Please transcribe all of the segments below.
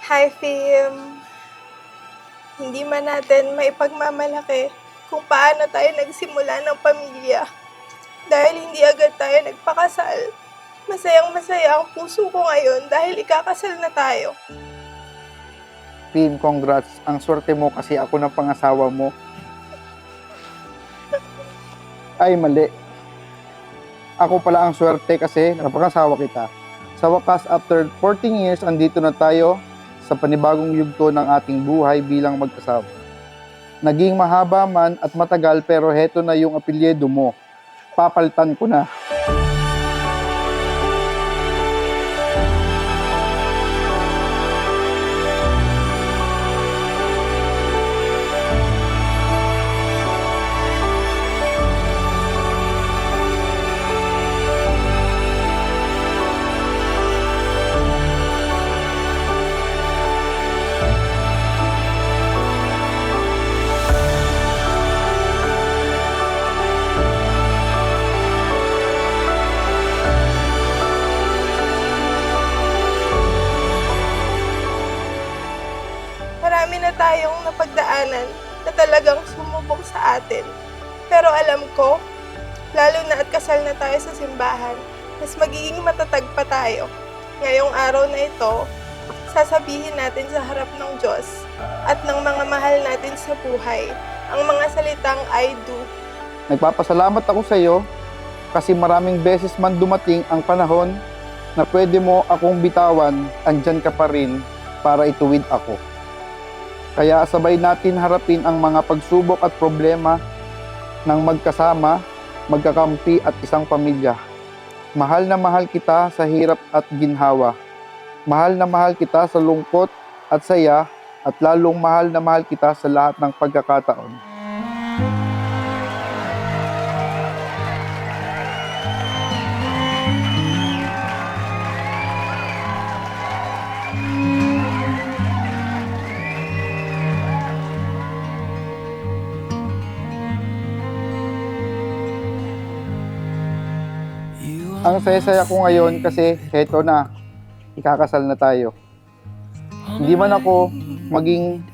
Hi, Fim. Hindi man natin maipagmamalaki kung paano tayo nagsimula ng pamilya. Dahil hindi agad tayo nagpakasal. Masayang-masaya ang puso ko ngayon dahil ikakasal na tayo. Fim, congrats. Ang swerte mo kasi ako ng pangasawa mo. Ay, mali. Ako pala ang swerte kasi napangasawa kita. Sa wakas, after 14 years, andito na tayo sa panibagong yugto ng ating buhay bilang mag-asawa. Naging mahaba man at matagal pero heto na yung apelyido mo. Papalitan ko na. Marami na tayong napagdaanan na talagang sumubok sa atin. Pero alam ko, lalo na at kasal na tayo sa simbahan, mas magiging matatag pa tayo. Ngayong araw na ito, sasabihin natin sa harap ng Diyos at ng mga mahal natin sa buhay ang mga salitang I do. Nagpapasalamat ako sa iyo kasi maraming beses man dumating ang panahon na pwede mo akong bitawan, andyan ka pa rin para ituwid ako. Kaya sabay natin harapin ang mga pagsubok at problema ng magkasama, magkakampi at isang pamilya. Mahal na mahal kita sa hirap at ginhawa. Mahal na mahal kita sa lungkot at saya at lalong mahal na mahal kita sa lahat ng pagkakataon. Ang saya-saya ko ngayon kasi heto na, ikakasal na tayo. Hindi man ako maging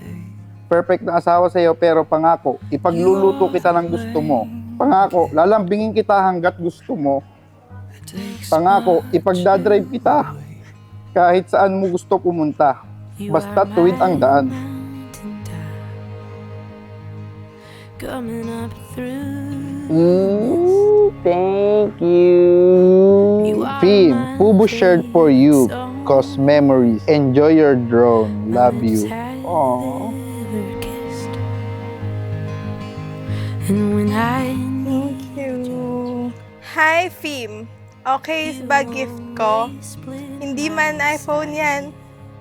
perfect na asawa sa iyo pero pangako, ipagluluto kita ng gusto mo. Pangako, lalambingin kita hanggat gusto mo. Pangako, ipagdadrive kita kahit saan mo gusto pumunta. Basta tuwid ang daan. Thank you. Fim, Pubo shared for you. Cause memories. Enjoy your drone. Love you. Aww. Thank you. Hi, Fim. Okay ba gift ko? Hindi man iPhone yan,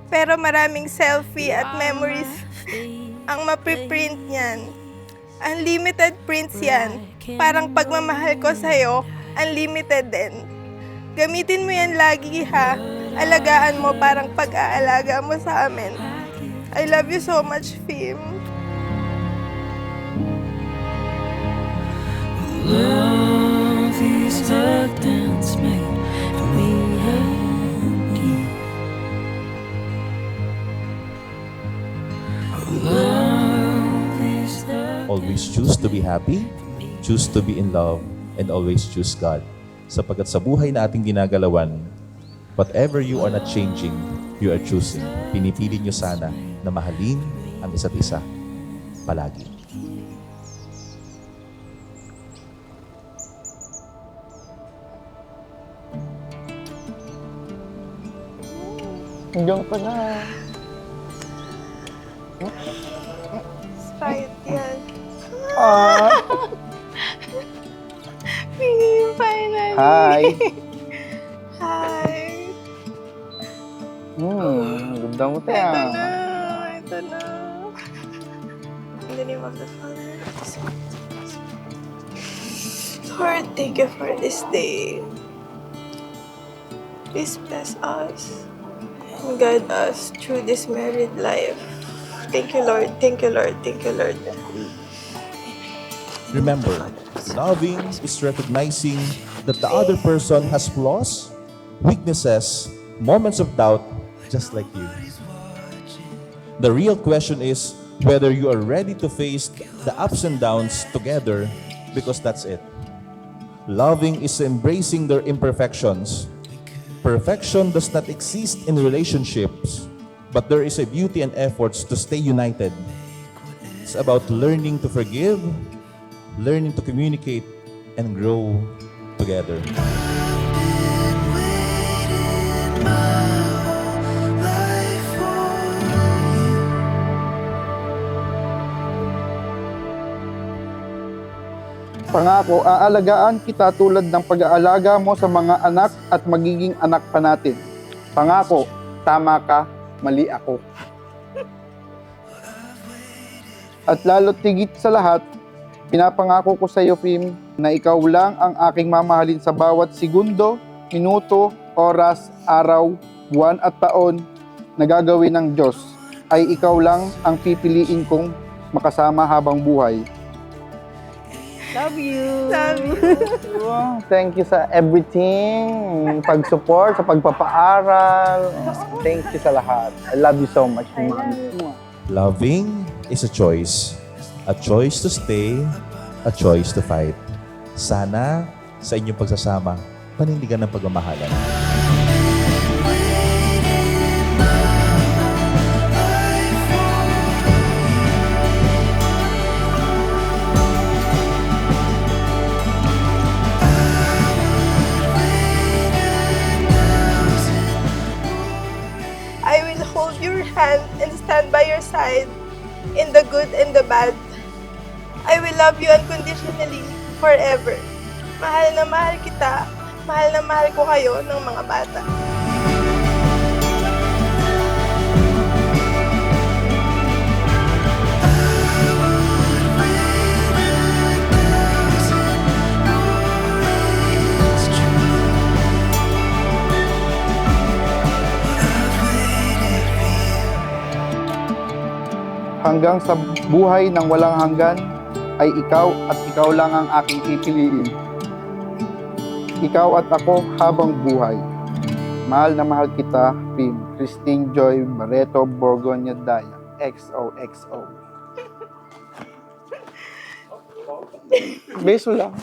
pero maraming selfie at memories ang mapiprint niyan. Unlimited prints yan. Parang pagmamahal ko sa'yo, unlimited din. Gamitin mo yan lagi ha. Alagaan mo parang pag-aalaga mo sa amin. I love you so much, Fim. Love is a dance made for me and you. Love is a Always choose to be happy, choose to be in love, and always choose God. Sapagkat sa buhay na ating ginagalawan, whatever you are not changing, you are choosing. Pinipili nyo sana na mahalin ang isa't isa palagi. Hanggang pa na. Sprite yan. Ah. Fim, finally. Hi. Hi. Ganda mo Ito tayo. na. Ito na. In the name of the Father, Lord, thank you for this day. Please bless us and guide us through this married life. Thank you, Lord. Thank you, Lord. Thank you, Lord. Remember, loving is recognizing that the other person has flaws, weaknesses, moments of doubt, just like you. The real question is whether you are ready to face the ups and downs together, because that's it. Loving is embracing their imperfections. Perfection does not exist in relationships, but there is a beauty and efforts to stay united. It's about learning to forgive, learning to communicate, and grow together. Pangako, aalagaan kita tulad ng pag-aalaga mo sa mga anak at magiging anak pa natin. Pangako, tama ka, mali ako. At lalo't higit sa lahat, pinapangako ko sa iyo, Fim, na ikaw lang ang aking mamahalin sa bawat segundo, minuto, oras, araw, buwan at taon na gagawin ng Diyos. Ay ikaw lang ang pipiliin kong makasama habang buhay. Love you. Wow, thank you sa everything. Pag-support, sa pagpapaaral. Thank you sa lahat. I love you so much, Mami. Loving is a choice to stay, a choice to fight. Sana sa inyong pagsasama, panindigan ng pagmamahalan. I will hold your hand and stand by your side in the good and the bad. I will love you unconditionally forever. Mahal na mahal kita. Mahal na mahal ko kayo ng mga bata. Hanggang sa buhay ng walang hanggan, ay ikaw at ikaw lang ang aking pipiliin. Ikaw at ako habang buhay. Mahal na mahal kita, Fim. Christine Joy Barreto Borgoña Daya. XOXO. Beso lang.